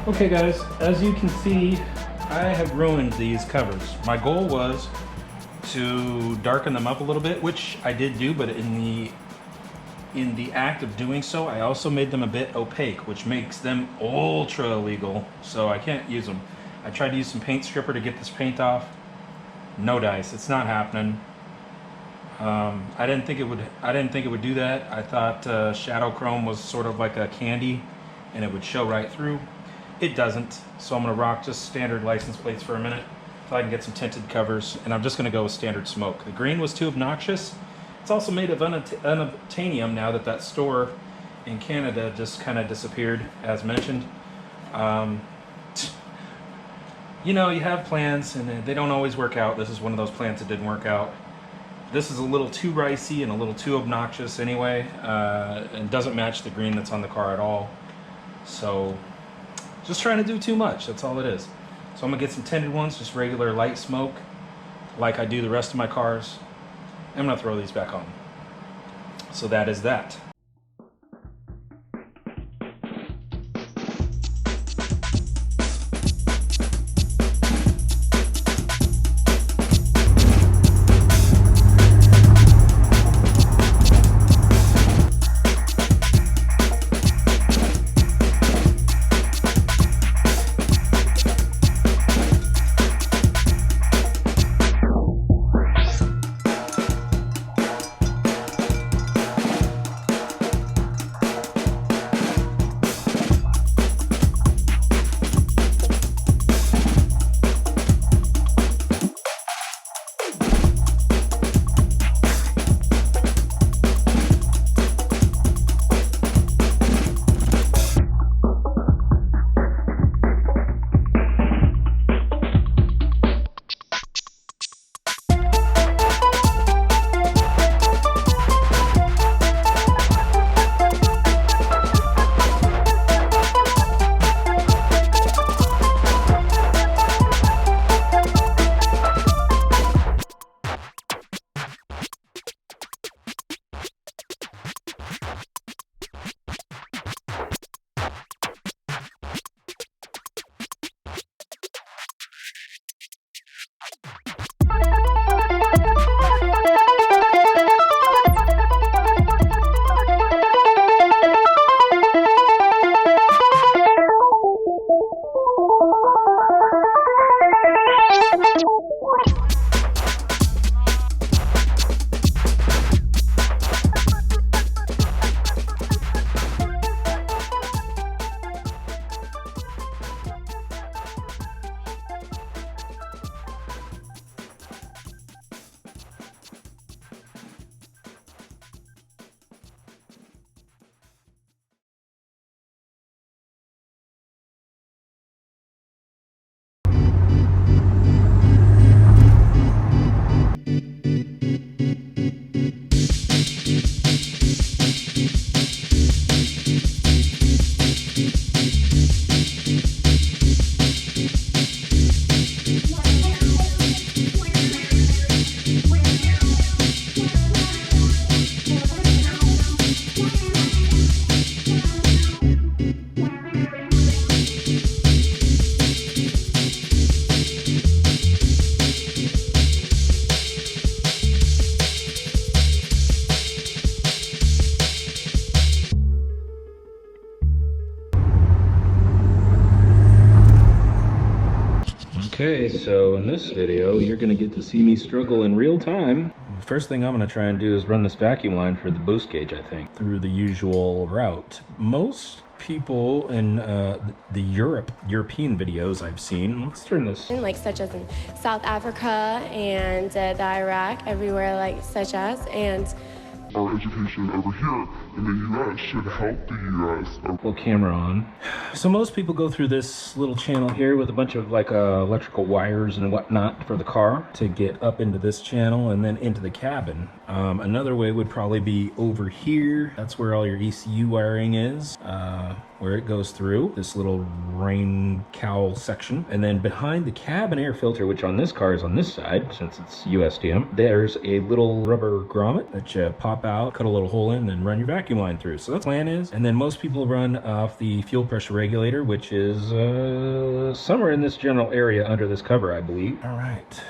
Okay guys, as you can see, I have ruined these covers. My goal was to darken them up a little bit, which I did do, but in the act of doing so, I also made them a bit opaque, which makes them ultra illegal, so I can't use them. I tried to use some paint stripper to get this paint off. No dice, it's not happening. I didn't think it would do that. I thought shadow chrome was sort of like a candy and it would show right through. It doesn't, so I'm gonna rock just standard license plates for a minute so I can get some tinted covers, and I'm just gonna go with standard smoke. The green was too obnoxious. It's also made of unobtainium now that that store in Canada just kind of disappeared, as mentioned. You know, you have plans and they don't always work out. This is one of those plans that didn't work out. This is a little too ricey and a little too obnoxious anyway, and doesn't match the green that's on the car at all. So, just trying to do too much, that's all it is. So I'm gonna get some tinted ones, just regular light smoke, like I do the rest of my cars. I'm gonna throw these back on. So that is that. Okay, so in this video, you're gonna get to see me struggle in real time. First thing I'm gonna try and do is run this vacuum line for the boost gauge, I think, through the usual route. Most people in the European videos I've seen, let's turn this. Like such as in South Africa and the Iraq, everywhere like such as, and our education over here in the U.S. should help the U.S. Little camera on. So most people go through this little channel here with a bunch of like electrical wires and whatnot for the car to get up into this channel and then into the cabin. Another way would probably be over here. That's where all your ECU wiring is, where it goes through this little rain cowl section. And then behind the cabin air filter, which on this car is on this side, since it's USDM, there's a little rubber grommet that you pop out, cut a little hole in, and run your vacuum line through. So that's the plan is. And then most people run off the fuel pressure regulator, which is somewhere in this general area under this cover, I believe. All right.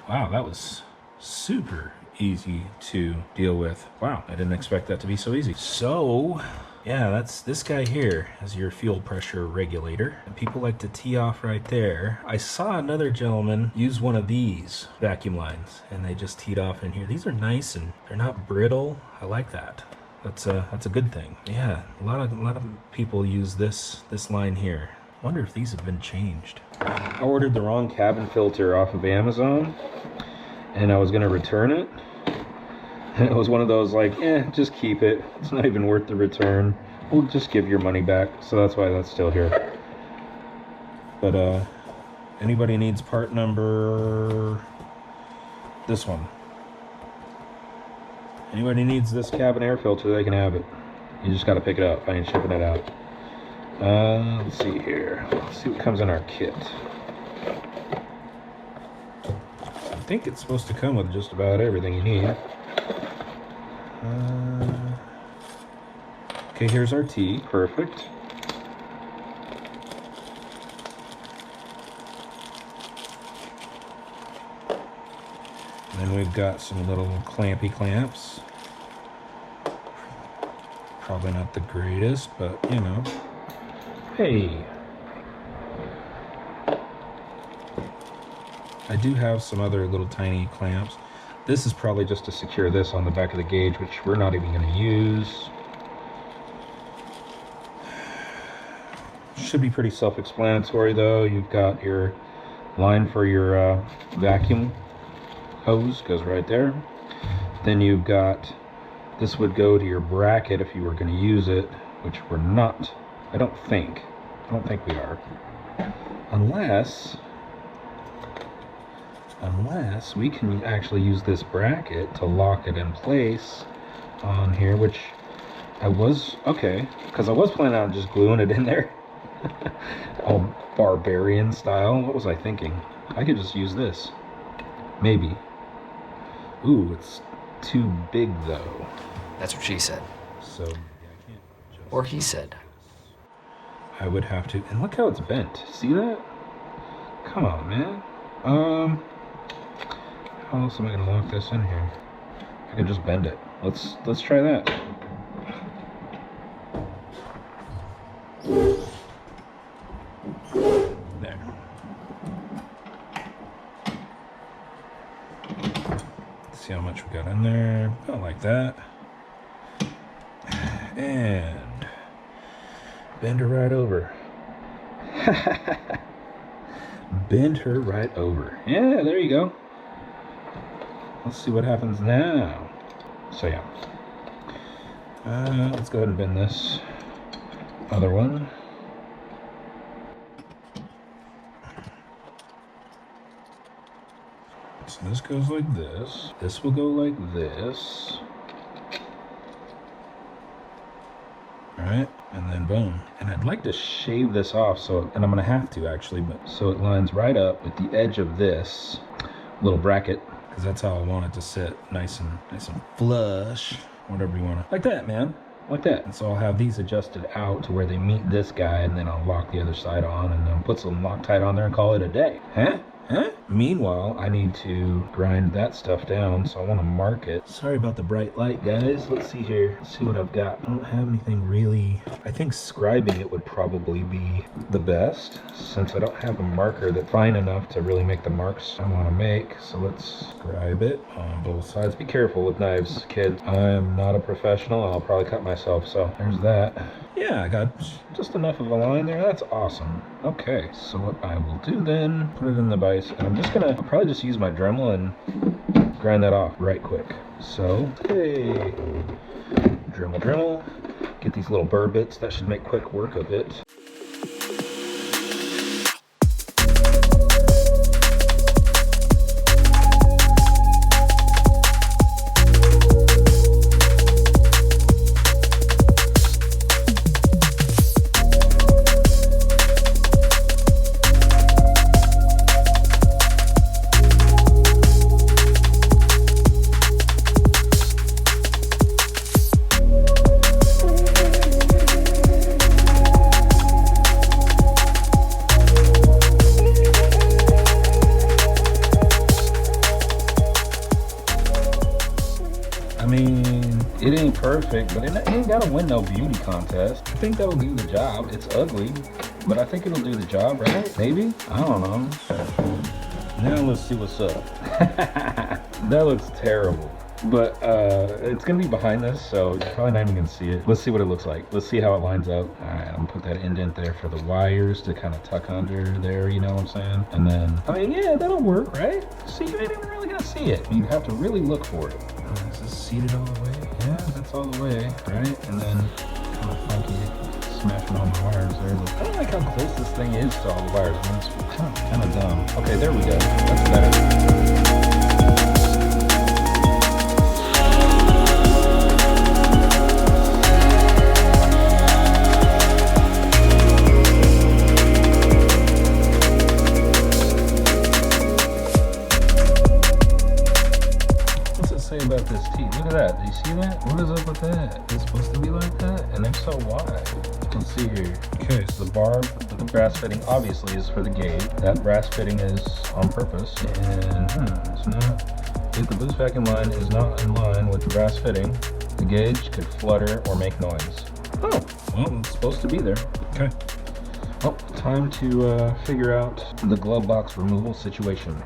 Wow, that was super easy to deal with. Wow, I didn't expect that to be so easy. So yeah, that's this guy here as your fuel pressure regulator. And people like to tee off right there. I saw another gentleman use one of these vacuum lines and they just teed off in here. These are nice and they're not brittle. I like that. That's a good thing. Yeah, a lot of people use this line here. Wonder if these have been changed. I ordered the wrong cabin filter off of Amazon and I was gonna return it. And it was one of those like, just keep it. It's not even worth the return. We'll just give your money back. So that's why that's still here. But anybody needs part number, this one. Anybody needs this cabin air filter, they can have it. You just gotta pick it up. I ain't shipping it out. Let's see here. Let's see what comes in our kit. I think it's supposed to come with just about everything you need. Okay, here's our tea. Perfect. And then we've got some little clampy clamps. Probably not the greatest, but you know. Hey. I do have some other little tiny clamps. This is probably just to secure this on the back of the gauge, which we're not even going to use. Should be pretty self-explanatory though. You've got your line for your vacuum hose, goes right there. Then you've got, this would go to your bracket if you were going to use it, which we're not. I don't think we are. Unless we can actually use this bracket to lock it in place on here, which I was, okay, because I was planning on just gluing it in there. All barbarian style. What was I thinking? I could just use this. Maybe. Ooh, it's too big though. That's what she said. So, yeah, I can't just... Or he said. I would have to, and look how it's bent. See that? Come on, man. How else am I gonna lock this in here? I can just bend it. Let's try that. There. Let's see how much we got in there. About like that. And bend her right over. Bend her right over. Yeah, there you go. Let's see what happens now. So yeah. Let's go ahead and bend this other one. So this goes like this. This will go like this. Alright, and then boom. And I'd like to shave this off, so, and I'm gonna have to actually, but so it lines right up with the edge of this little bracket, because that's how I want it to sit, nice and flush, whatever you want to, like that, man, like that. And so I'll have these adjusted out to where they meet this guy, and then I'll lock the other side on, and then put some Loctite on there and call it a day. Huh? Meanwhile, I need to grind that stuff down, so I want to mark it. Sorry about the bright light, guys. Let's see here. Let's see what I've got. I don't have anything really. I think scribing it would probably be the best, since I don't have a marker that's fine enough to really make the marks I want to make. So let's scribe it on both sides. Be careful with knives, kids. I'm not a professional. I'll probably cut myself, so there's that. Yeah, I got just enough of a line there. That's awesome. Okay, so what I will do then, put it in the vise, and I'm just gonna, I'll probably just use my Dremel and grind that off right quick. So, hey, Dremel, get these little burr bits. That should make quick work of it. perfect, but it ain't gotta win no beauty contest. I think that'll do the job. It's ugly, but I think it'll do the job, right? Maybe? I don't know. Now let's see what's up. That looks terrible. But it's gonna be behind this, so you're probably not even gonna see it. Let's see what it looks like. Let's see how it lines up. All right, I'm gonna put that indent there for the wires to kind of tuck under there, you know what I'm saying? And then, I mean, yeah, that'll work, right? See, you ain't even really gonna see it. You have to really look for it. Is this seated all the way? Yeah, that's all the way, right? And then, kind of funky, smashing all the wires there. I don't like how close this thing is to all the wires. I mean, it's kind of dumb. Okay, there we go. That's better. About this teeth. Look at that. Do you see that? What is up with that? It's supposed to be like that? And if so, why? Let's see here. Okay, so the barb with the brass fitting obviously is for the gauge. That brass fitting is on purpose. And it's not. If the boost vacuum line is not in line with the brass fitting, the gauge could flutter or make noise. Oh, well, it's supposed to be there. Okay. Well, time to figure out the glove box removal situation.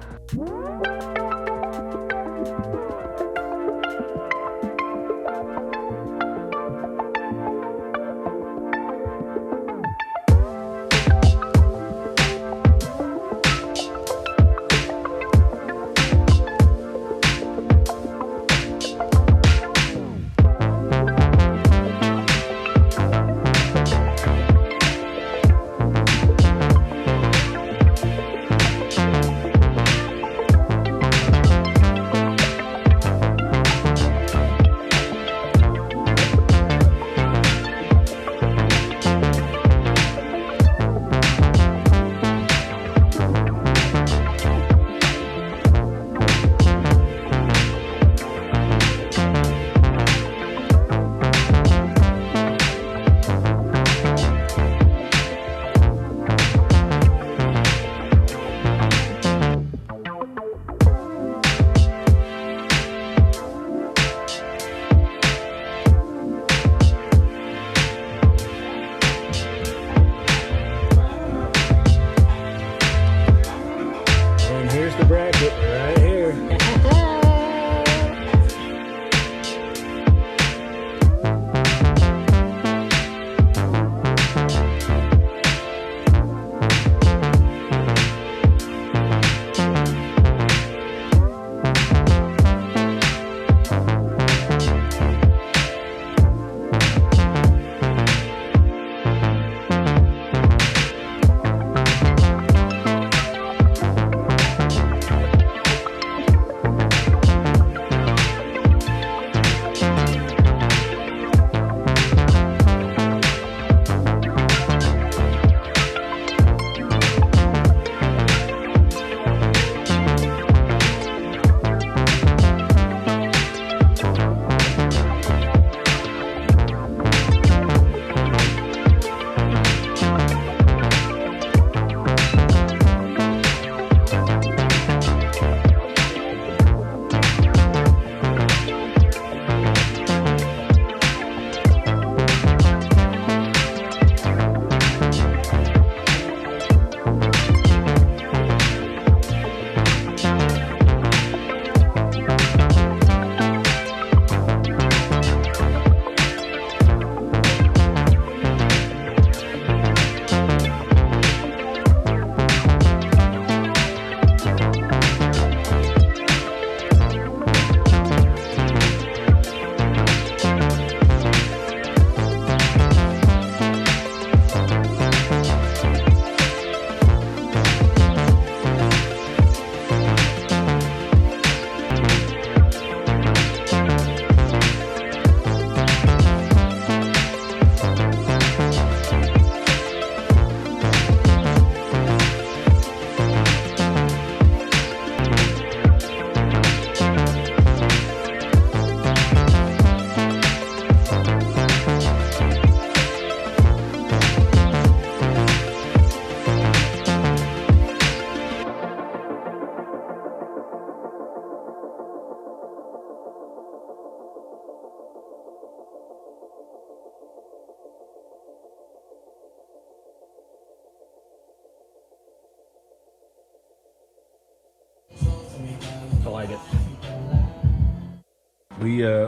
like it.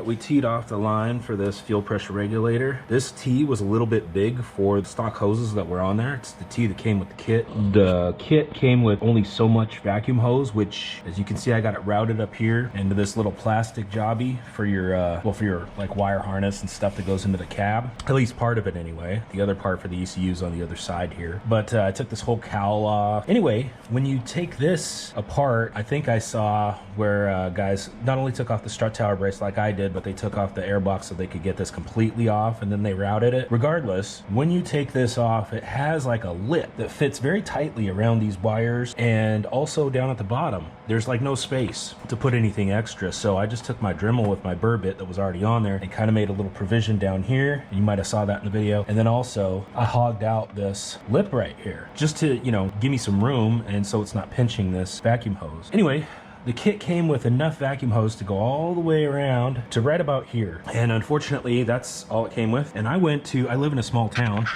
We teed off the line for this fuel pressure regulator. This tee was a little bit big for the stock hoses that were on there. It's the tee that came with the kit. The kit came with only so much vacuum hose, which, as you can see, I got it routed up here into this little plastic jobby for your, well, for your like wire harness and stuff that goes into the cab. At least part of it anyway. The other part for the ECU's on the other side here. But I took this whole cowl off. Anyway, when you take this apart, I think I saw where guys not only took off the strut tower brace like I did, but they took off the air box so they could get this completely off, and then they routed it. Regardless, when you take this off, it has like a lip that fits very tightly around these wires, and also down at the bottom there's like no space to put anything extra. So I just took my Dremel with my burr bit that was already on there and kind of made a little provision down here. You might have saw that in the video. And then also I hogged out this lip right here just to, you know, give me some room, and so it's not pinching this vacuum hose. Anyway, the kit came with enough vacuum hose to go all the way around to right about here. And unfortunately, that's all it came with. And I live in a small town.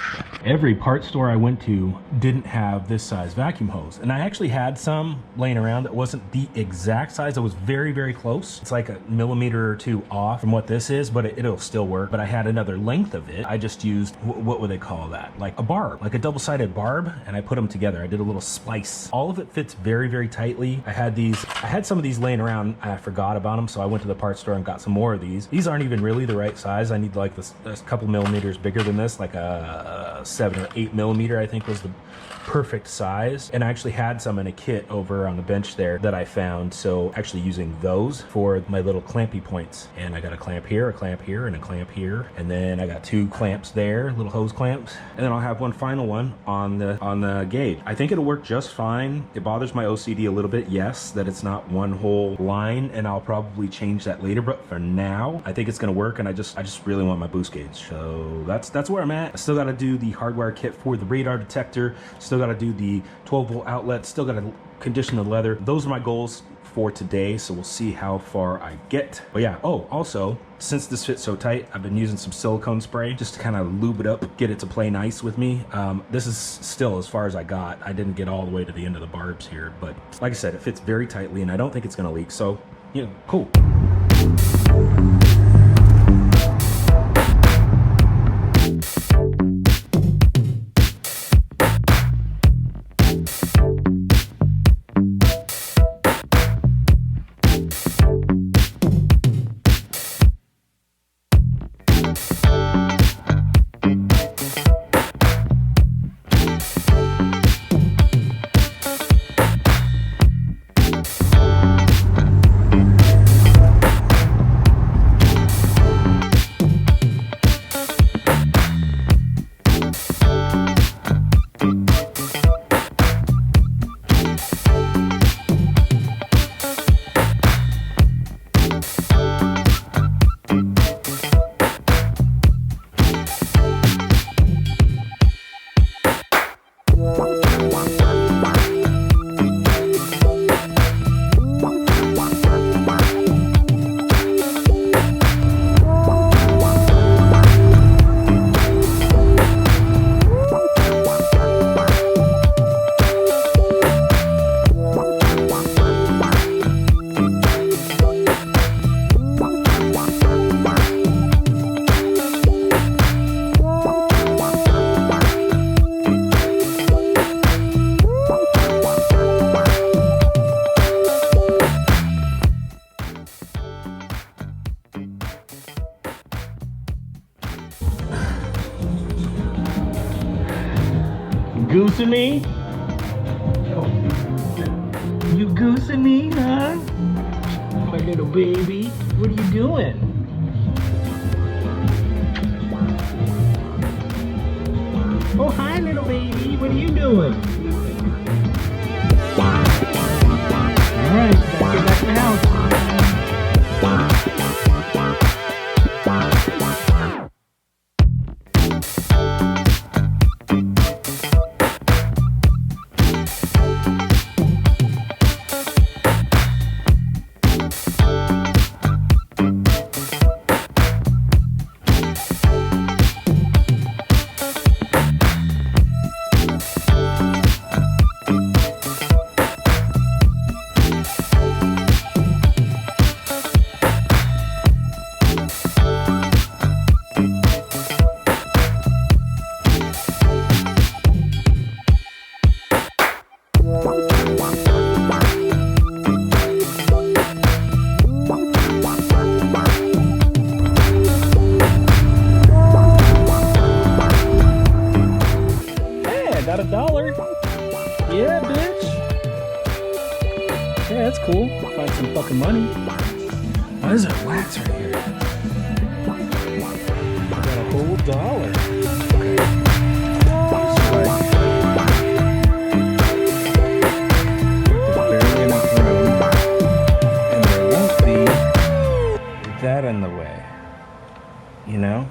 Every parts store I went to didn't have this size vacuum hose. And I actually had some laying around that wasn't the exact size. It was very, very close. It's like a millimeter or two off from what this is, but it'll still work. But I had another length of it. I just used, what would they call that? Like a barb, like a double-sided barb, and I put them together. I did a little splice. All of it fits very, very tightly. I had some of these laying around. I forgot about them, so I went to the parts store and got some more of these. These aren't even really the right size. I need like this a couple millimeters bigger than this, like a 7 or 8 millimeter, I think was the perfect size. And I actually had some in a kit over on the bench there that I found, so actually using those for my little clampy points. And I got a clamp here, and a clamp here, and then I got 2 clamps there, little hose clamps, and then I'll have one final one on the gauge. I think it'll work just fine. It bothers my OCD a little bit, yes, that it's not one whole line, and I'll probably change that later, but for now I think it's gonna work. And I just really want my boost gauge, so that's where I'm at. I still got to do the Hardwire kit for the radar detector, still got to do the 12-volt outlet, still got to condition the leather. Those are my goals for today, so we'll see how far I get. But yeah, oh, also, since this fits so tight, I've been using some silicone spray just to kind of lube it up, get it to play nice with me. This is still as far as I got. I didn't get all the way to the end of the barbs here, but like I said, it fits very tightly, and I don't think it's gonna leak, so yeah, cool. Goosing me? You goosing me, huh? My little baby, what are you doing? Oh, hi, little baby, what are you doing? All right, gotta get back to the house. $1. Yeah, bitch. Yeah, that's cool. Find some fucking money. Oh, there's a wax right here. Got a whole dollar. That in the way, you know?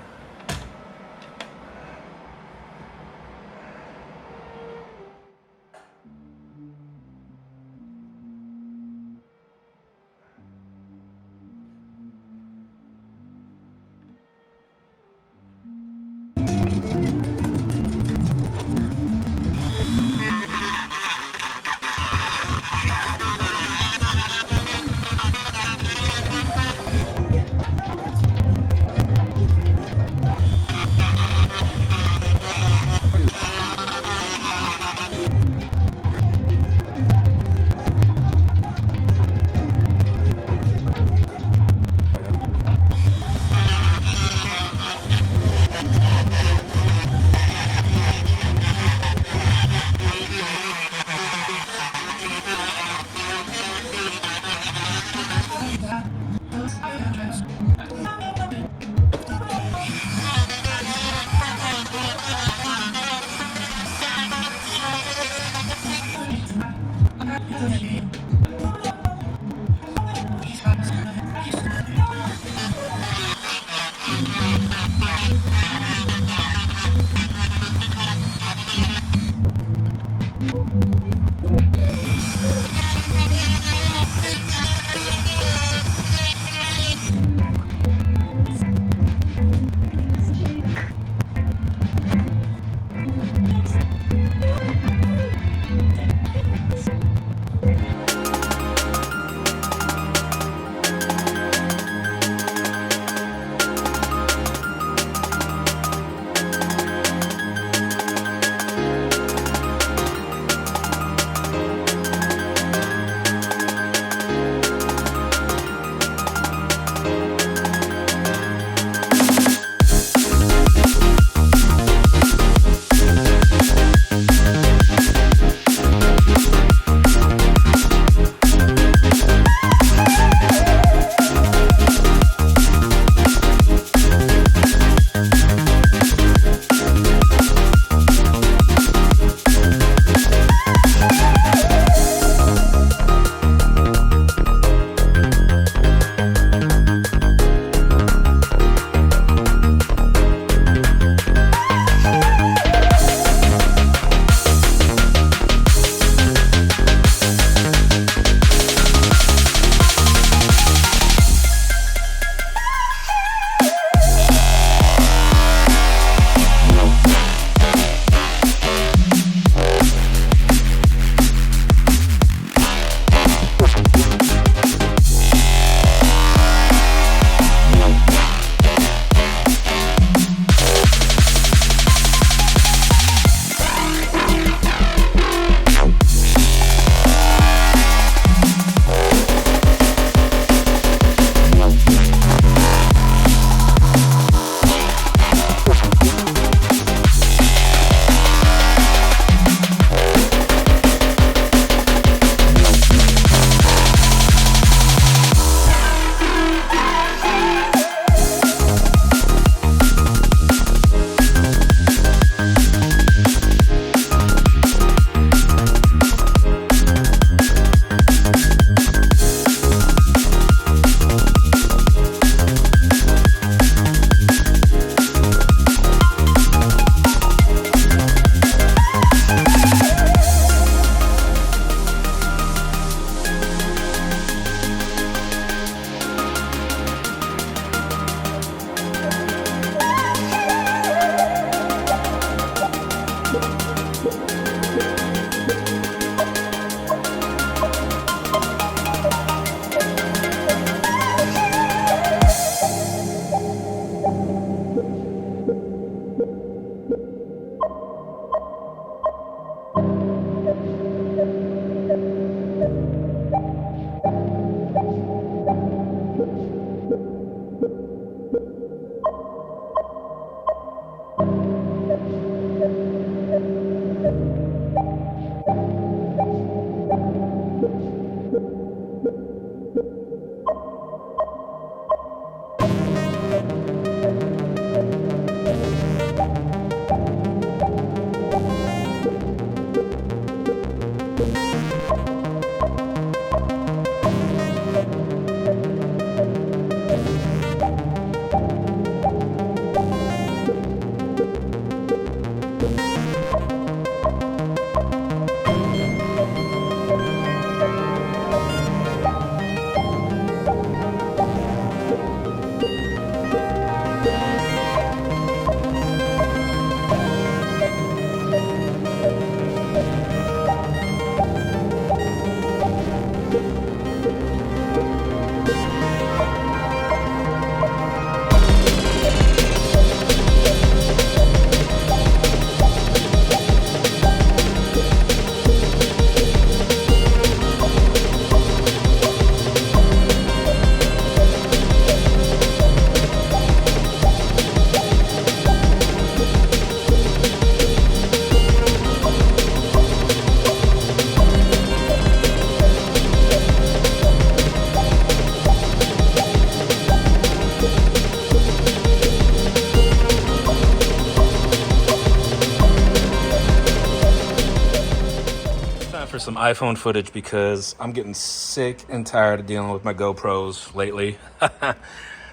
for some iPhone footage because I'm getting sick and tired of dealing with my GoPros lately.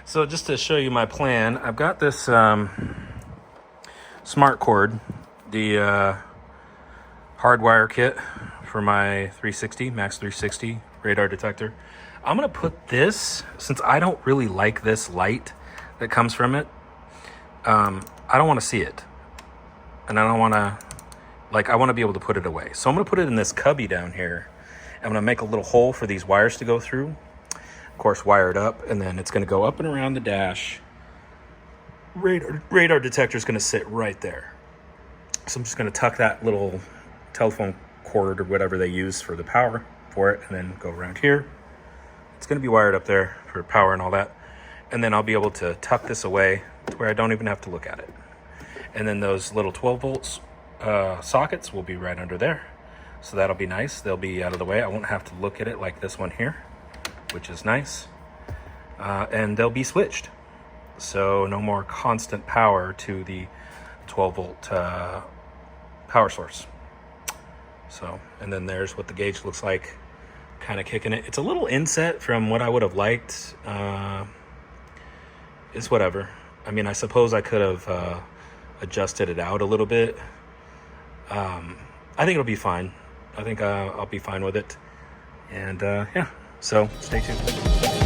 So just to show you my plan, I've got this smart cord, the Hardwire kit for my 360, Max 360 radar detector. I'm gonna put this, since I don't really like this light that comes from it, I don't wanna see it. And I don't wanna, I wanna be able to put it away. So I'm gonna put it in this cubby down here. I'm gonna make a little hole for these wires to go through. Of course, wire it up, and then it's gonna go up and around the dash. Radar detector is gonna sit right there. So I'm just gonna tuck that little telephone cord or whatever they use for the power for it, and then go around here. It's gonna be wired up there for power and all that. And then I'll be able to tuck this away to where I don't even have to look at it. And then those little 12 volts sockets will be right under there. So that'll be nice. They'll be out of the way. I won't have to look at it like this one here, which is nice. And they'll be switched. So no more constant power to the 12 volt power source. So, and then there's what the gauge looks like, kind of kicking it. It's a little inset from what I would have liked. It's whatever. I mean, I suppose I could have adjusted it out a little bit. I think it'll be fine. I think I'll be fine with it. And yeah, so stay tuned.